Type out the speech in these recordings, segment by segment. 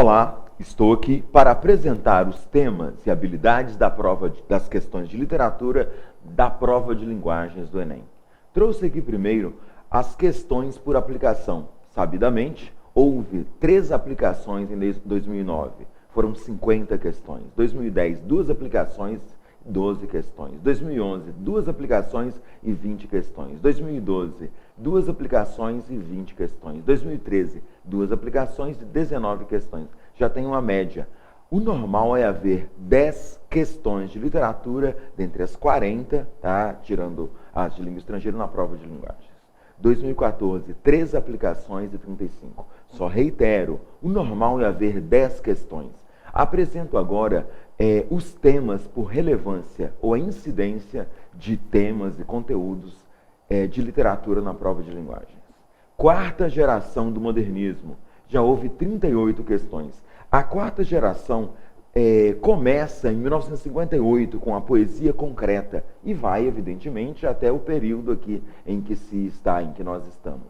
Olá, estou aqui para apresentar os temas e habilidades das questões de literatura da prova de linguagens do Enem. Trouxe aqui primeiro as questões por aplicação. Sabidamente, houve 3 aplicações em 2009, foram 50 questões. 2010, 2 aplicações, 12 questões. 2011, 2 aplicações e 20 questões. 2012, 2 aplicações e 20 questões. 2013, 2 aplicações e 19 questões. Já tem uma média. O normal é haver 10 questões de literatura dentre as 40, tá? Tirando as de língua estrangeira na prova de linguagens. 2014, 3 aplicações e 35. Só reitero, o normal é haver 10 questões. Apresento agora os temas por relevância ou a incidência de temas e conteúdos de literatura na prova de linguagens. 4ª geração do modernismo. Já houve 38 questões. A 4ª geração começa em 1958 com a poesia concreta e vai, evidentemente, até o período aqui em que nós estamos.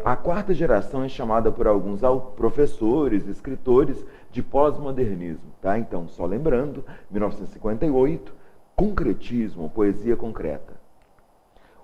A 4ª geração é chamada por alguns professores, escritores, de pós-modernismo. Tá? Então, só lembrando, 1958, concretismo, poesia concreta.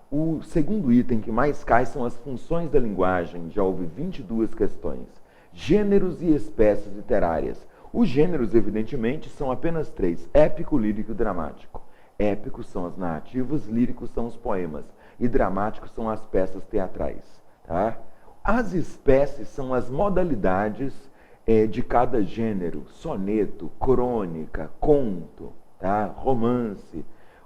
O segundo item que mais cai são as funções da linguagem, já houve 22 questões. Gêneros e espécies literárias. Os gêneros, evidentemente, são apenas 3, épico, lírico e dramático. Épicos são as narrativas, líricos são os poemas e dramáticos são as peças teatrais. Tá? As espécies são as modalidades de cada gênero, soneto, crônica, conto, tá? Romance.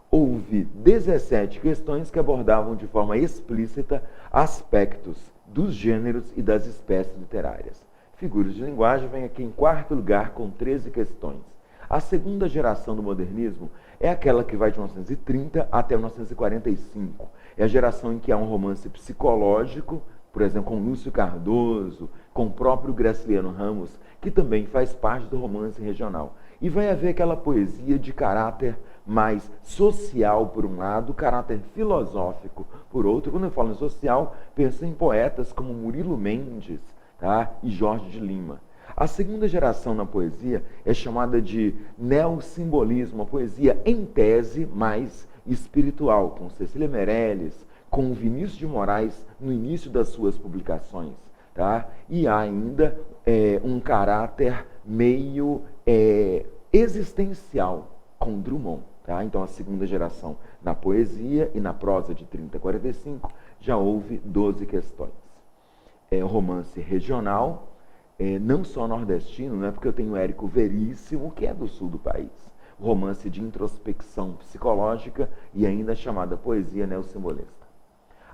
Houve 17 questões que abordavam de forma explícita aspectos dos gêneros e das espécies literárias. Figuras de linguagem vem aqui em 4º lugar com 13 questões. A 2ª geração do modernismo é aquela que vai de 1930 até 1945. É a geração em que há um romance psicológico, por exemplo, com Lúcio Cardoso, com o próprio Graciliano Ramos, que também faz parte do romance regional. E vai haver aquela poesia de caráter mais social, por um lado, caráter filosófico, por outro. Quando eu falo em social, penso em poetas como Murilo Mendes, tá? E Jorge de Lima. A 2ª geração na poesia é chamada de neossimbolismo, a poesia em tese mais espiritual, com Cecília Meirelles, com Vinícius de Moraes no início das suas publicações. Tá? E há ainda um caráter meio existencial com Drummond. Tá? Então, a 2ª geração na poesia e na prosa de 30 a 45 já houve 12 questões. Romance regional, não só nordestino, não é porque eu tenho Érico Veríssimo, que é do sul do país. Romance de introspecção psicológica e ainda chamada poesia neossimbolista.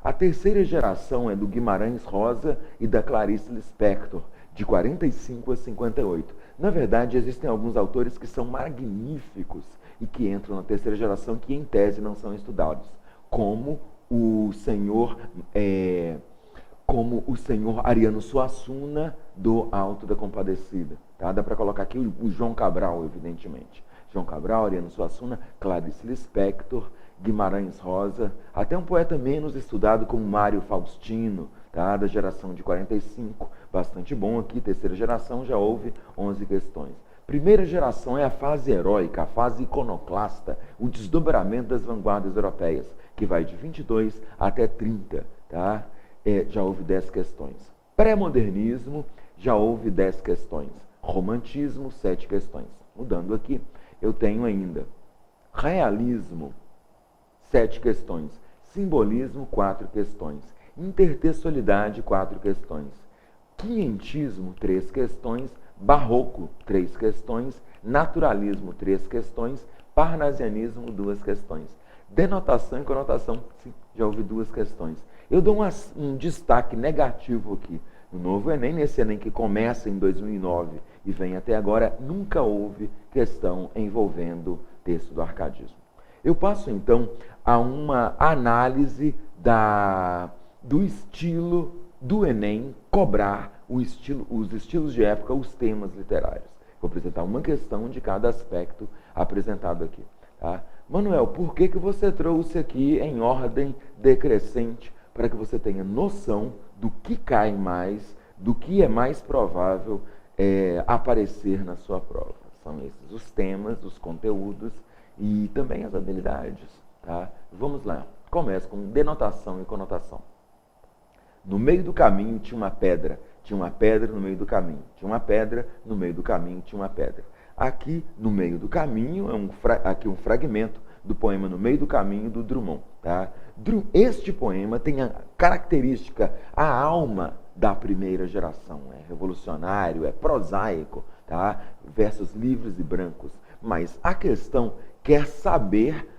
A 3ª geração é do Guimarães Rosa e da Clarice Lispector, de 45 a 58. Na verdade, existem alguns autores que são magníficos e que entram na 3ª geração que, em tese, não são estudados, como o senhor Ariano Suassuna, do Alto da Compadecida. Tá? Dá para colocar aqui o João Cabral, evidentemente. João Cabral, Ariano Suassuna, Clarice Lispector, Guimarães Rosa, até um poeta menos estudado como Mário Faustino, tá? Da geração de 45, bastante bom aqui, 3ª geração, já houve 11 questões. 1ª geração é a fase heróica, a fase iconoclasta, o desdobramento das vanguardas europeias, que vai de 22 até 30, tá? Já houve 10 questões. Pré-modernismo, já houve 10 questões. Romantismo, 7 questões. Mudando aqui, eu tenho ainda realismo, 7 questões. Simbolismo, 4 questões. Intertextualidade, 4 questões. Quinhentismo, 3 questões. Barroco, 3 questões. Naturalismo, 3 questões. Parnasianismo, 2 questões. Denotação e conotação, sim, já houve 2 questões. Eu dou um destaque negativo aqui. No novo Enem, nesse Enem que começa em 2009 e vem até agora, nunca houve questão envolvendo texto do arcadismo. Eu passo, então, a uma análise do estilo do Enem cobrar os estilos de época, os temas literários. Vou apresentar uma questão de cada aspecto apresentado aqui. Tá? Manuel, por que você trouxe aqui em ordem decrescente para que você tenha noção do que cai mais, do que é mais provável aparecer na sua prova. São esses os temas, os conteúdos e também as habilidades. Tá? Vamos lá. Começa com denotação e conotação. No meio do caminho tinha uma pedra. Tinha uma pedra no meio do caminho. Tinha uma pedra no meio do caminho. Tinha uma pedra. Aqui, no meio do caminho, aqui um fragmento do poema No Meio do Caminho, do Drummond. Tá? Este poema tem a característica, a alma da primeira geração. É revolucionário, é prosaico, tá? Versos livres e brancos. Mas a questão quer saber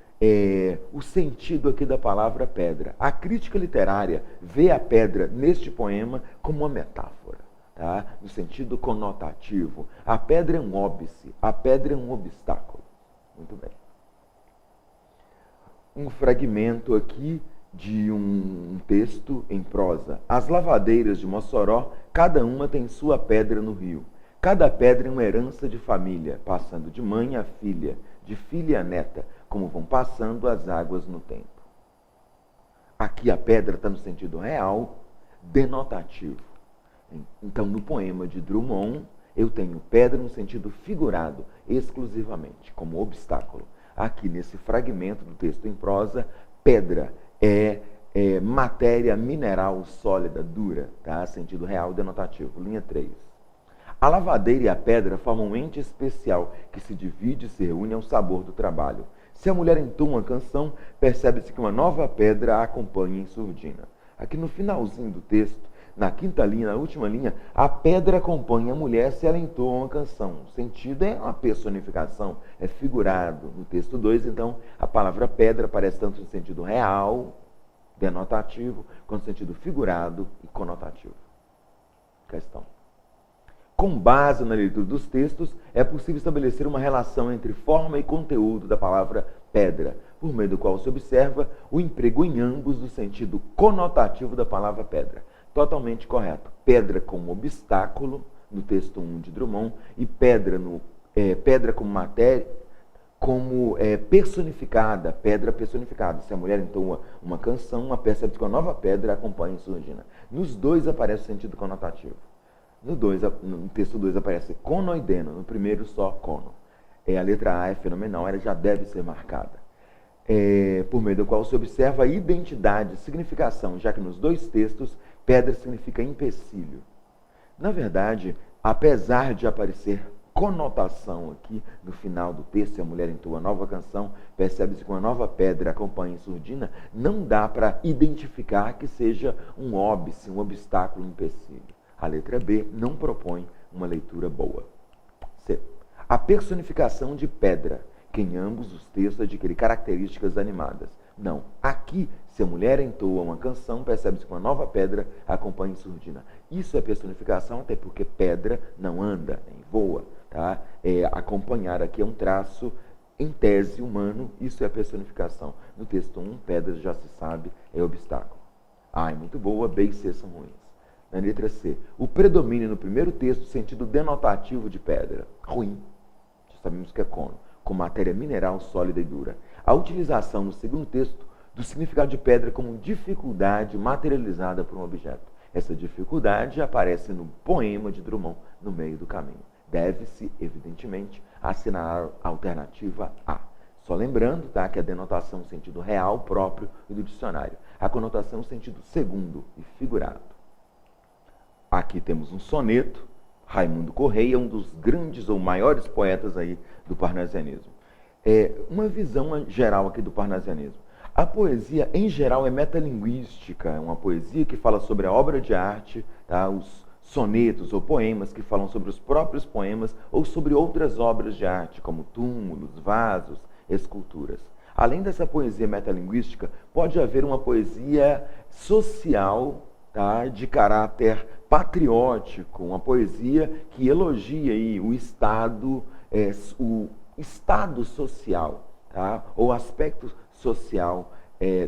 o sentido aqui da palavra pedra. A crítica literária vê a pedra neste poema como uma metáfora, tá? No sentido conotativo. A pedra é um óbice, a pedra é um obstáculo. Muito bem. Um fragmento aqui de um texto em prosa. As lavadeiras de Mossoró, cada uma tem sua pedra no rio. Cada pedra é uma herança de família, passando de mãe a filha, de filha a neta, como vão passando as águas no tempo. Aqui a pedra está no sentido real, denotativo. Então, no poema de Drummond, eu tenho pedra no sentido figurado, exclusivamente, como obstáculo. Aqui, nesse fragmento do texto em prosa, pedra é matéria mineral sólida, dura, tá? Sentido real, denotativo. Linha 3. A lavadeira e a pedra formam um ente especial que se divide e se reúne ao sabor do trabalho. Se a mulher entoa uma canção, percebe-se que uma nova pedra a acompanha em surdina. Aqui no finalzinho do texto, na quinta linha, na última linha, a pedra acompanha a mulher se ela entoa uma canção. O sentido é uma personificação, é figurado. No texto 2, então, a palavra pedra aparece tanto no sentido real, denotativo, quanto no sentido figurado e conotativo. Questão. Com base na leitura dos textos, é possível estabelecer uma relação entre forma e conteúdo da palavra pedra, por meio do qual se observa o emprego em ambos do sentido conotativo da palavra pedra. Totalmente correto. Pedra como obstáculo, no texto 1 de Drummond, e pedra como matéria, como personificada, pedra personificada. Se a mulher entoa uma canção, percebe que uma nova pedra acompanha em surdina. Nos dois aparece o sentido conotativo. No texto 2 aparece conoideno, no primeiro só cono. A letra A é fenomenal, ela já deve ser marcada. Por meio do qual se observa a identidade, significação, já que nos dois textos, pedra significa empecilho. Na verdade, apesar de aparecer conotação aqui no final do texto, se a mulher entoa nova canção, percebe-se que uma nova pedra acompanha em surdina, não dá para identificar que seja um óbice, um obstáculo, um empecilho. A letra B não propõe uma leitura boa. C. A personificação de pedra, que em ambos os textos adquire características animadas. Não. Aqui, se a mulher entoa uma canção, percebe-se que uma nova pedra acompanha em surdina. Isso é personificação, até porque pedra não anda, nem voa. Tá? Acompanhar aqui é um traço, em tese, humano. Isso é a personificação. No texto 1, pedra já se sabe, é obstáculo. A é muito boa, B e C são ruins. Na letra C, o predomínio no primeiro texto, sentido denotativo de pedra. Ruim. Já sabemos que é cono. Com matéria mineral sólida e dura. A utilização no segundo texto do significado de pedra como dificuldade materializada por um objeto. Essa dificuldade aparece no poema de Drummond, No Meio do Caminho. Deve-se, evidentemente, assinar a alternativa A. Só lembrando, tá, que a denotação no sentido real próprio e do dicionário. A conotação no sentido segundo e figurado. Aqui temos um soneto. Raimundo Correia, um dos grandes ou maiores poetas aí do parnasianismo. Uma visão geral aqui do parnasianismo. A poesia, em geral, é metalinguística. É uma poesia que fala sobre a obra de arte, tá? Os sonetos ou poemas que falam sobre os próprios poemas ou sobre outras obras de arte, como túmulos, vasos, esculturas. Além dessa poesia metalinguística, pode haver uma poesia social, tá? De caráter patriótico, uma poesia que elogia aí o estado social, tá? Ou aspecto social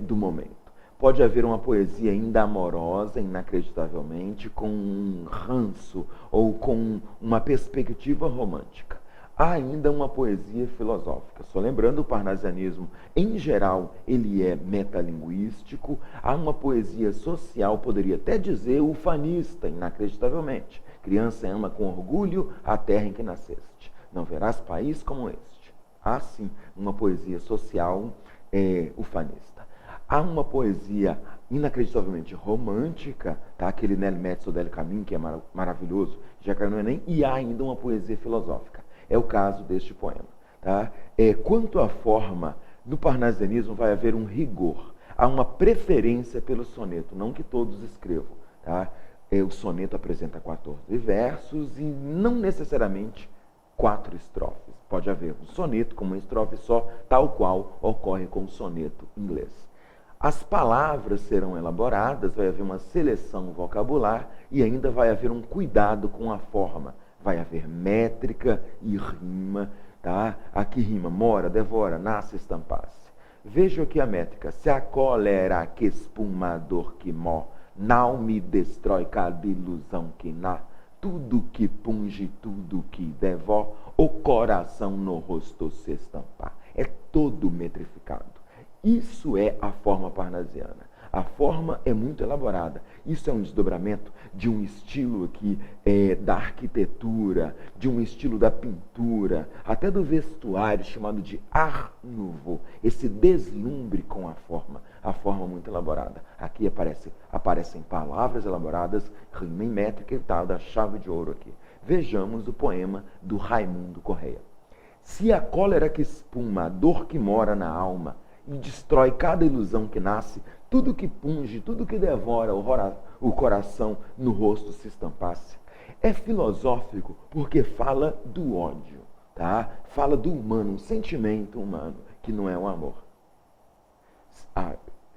do momento. Pode haver uma poesia ainda amorosa, inacreditavelmente, com um ranço ou com uma perspectiva romântica. Há ainda uma poesia filosófica. Só lembrando, o parnasianismo, em geral, ele é metalinguístico. Há uma poesia social, poderia até dizer ufanista, inacreditavelmente, que criança ama com orgulho a terra em que nasceste. Não verás país como este. Há sim uma poesia social ufanista. Há uma poesia inacreditavelmente romântica, tá? Aquele Nel Mezzo del Camin, que é maravilhoso, já caiu no Enem, e há ainda uma poesia filosófica. É o caso deste poema. Tá? Quanto à forma, no parnasianismo vai haver um rigor. Há uma preferência pelo soneto, não que todos escrevam. Tá? O soneto apresenta 14 versos e não necessariamente 4 estrofes. Pode haver um soneto com uma estrofe só, tal qual ocorre com o soneto inglês. As palavras serão elaboradas, vai haver uma seleção vocabular e ainda vai haver um cuidado com a forma. Vai haver métrica e rima. Tá? Aqui rima: mora, devora, nasce, estampasse. Veja aqui a métrica. Se a cólera que espumador que mó, não me destrói cada ilusão que na, tudo que punge, tudo que devó, o coração no rosto se estampar. É todo metrificado. Isso é a forma parnasiana. A forma é muito elaborada. Isso é um desdobramento de um estilo aqui da arquitetura, de um estilo da pintura, até do vestuário, chamado de art nouveau. Esse deslumbre com a forma muito elaborada. Aqui aparecem palavras elaboradas, rima em métrica e tal, da chave de ouro aqui. Vejamos o poema do Raimundo Correia. Se a cólera que espuma, a dor que mora na alma, e destrói cada ilusão que nasce, tudo que punge, tudo que devora o coração no rosto se estampasse. É filosófico porque fala do ódio, tá? Fala do humano, um sentimento humano, que não é o amor.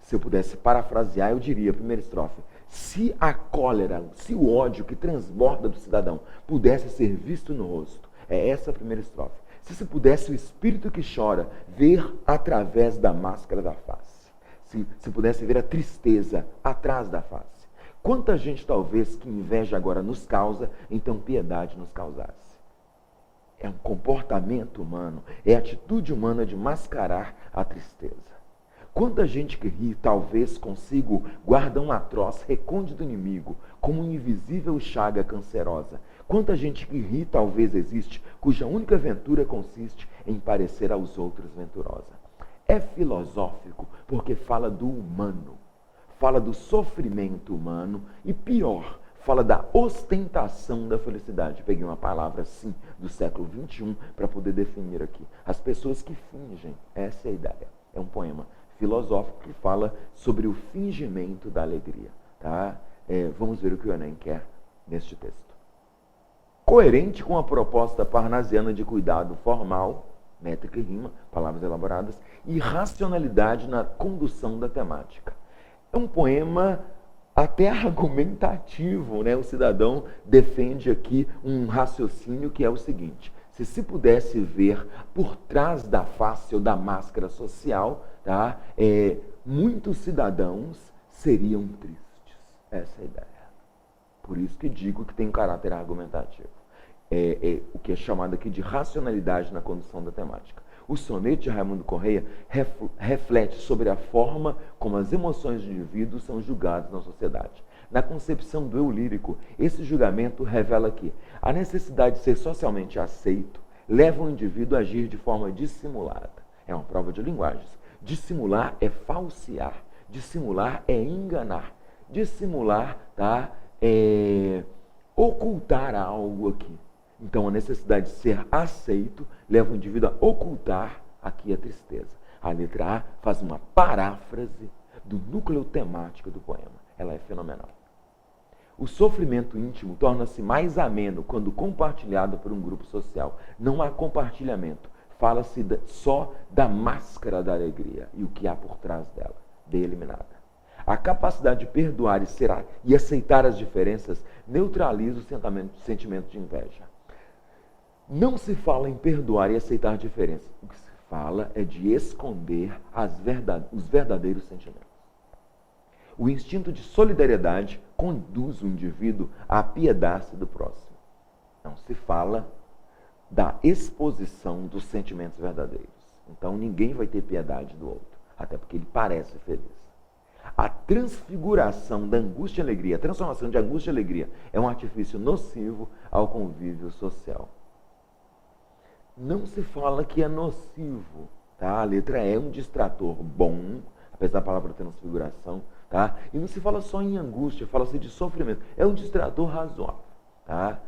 Se eu pudesse parafrasear, eu diria, a primeira estrofe: se a cólera, se o ódio que transborda do cidadão pudesse ser visto no rosto, é essa a primeira estrofe. Se pudesse o espírito que chora ver através da máscara da face. Se pudesse ver a tristeza atrás da face. Quanta gente talvez que inveja agora nos causa, então piedade nos causasse. É um comportamento humano, é a atitude humana de mascarar a tristeza. Quanta gente que ri, talvez consigo, guarda um atroz recôndito inimigo, como um invisível chaga cancerosa. Quanta gente que ri, talvez existe, cuja única ventura consiste em parecer aos outros venturosa. É filosófico porque fala do humano, fala do sofrimento humano e, pior, fala da ostentação da felicidade. Peguei uma palavra, sim, do século XXI para poder definir aqui. As pessoas que fingem, essa é a ideia. É um poema filosófico que fala sobre o fingimento da alegria. Tá? Vamos ver o que o Enem quer neste texto. Coerente com a proposta parnasiana de cuidado formal, métrica e rima, palavras elaboradas, e racionalidade na condução da temática. É um poema até argumentativo, né? O cidadão defende aqui um raciocínio que é o seguinte: se pudesse ver por trás da face ou da máscara social, tá? Muitos cidadãos seriam tristes. Essa é a ideia. Por isso que digo que tem um caráter argumentativo. O que é chamado aqui de racionalidade na condução da temática. O soneto de Raimundo Correia reflete sobre a forma como as emoções do indivíduo são julgadas na sociedade. Na concepção do eu lírico, esse julgamento revela que a necessidade de ser socialmente aceito leva o indivíduo a agir de forma dissimulada. É uma prova de linguagens. Dissimular é falsear, dissimular é enganar, dissimular, tá? Ocultar algo aqui. Então, a necessidade de ser aceito leva o indivíduo a ocultar aqui a tristeza. A letra A faz uma paráfrase do núcleo temático do poema. Ela é fenomenal. O sofrimento íntimo torna-se mais ameno quando compartilhado por um grupo social. Não há compartilhamento. Fala-se só da máscara da alegria e o que há por trás dela, bem eliminada. A capacidade de perdoar e aceitar as diferenças neutraliza o sentimento de inveja. Não se fala em perdoar e aceitar diferenças. O que se fala é de esconder os verdadeiros sentimentos. O instinto de solidariedade conduz o indivíduo a apiedar-se do próximo. Não se fala da exposição dos sentimentos verdadeiros. Então ninguém vai ter piedade do outro, até porque ele parece feliz. A transfiguração da angústia e alegria, a transformação de angústia e alegria é um artifício nocivo ao convívio social. Não se fala que é nocivo, tá? A letra E é um distrator bom, apesar da palavra transfiguração, tá? E não se fala só em angústia, fala-se de sofrimento. É um distrator razoável, tá?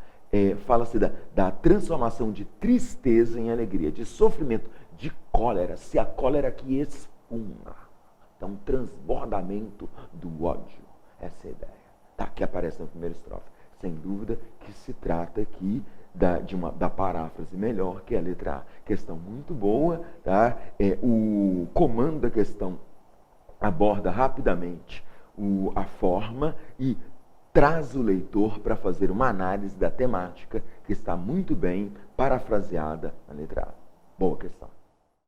Fala-se da transformação de tristeza em alegria, de sofrimento, de cólera, se a cólera que espuma. Então, transbordamento do ódio. Essa é a ideia, tá? Que aparece na primeira estrofe. Sem dúvida que se trata aqui da paráfrase melhor, que é a letra A. Questão muito boa, tá? O comando da questão aborda rapidamente a forma e traz o leitor para fazer uma análise da temática que está muito bem parafraseada na letra A. Boa questão.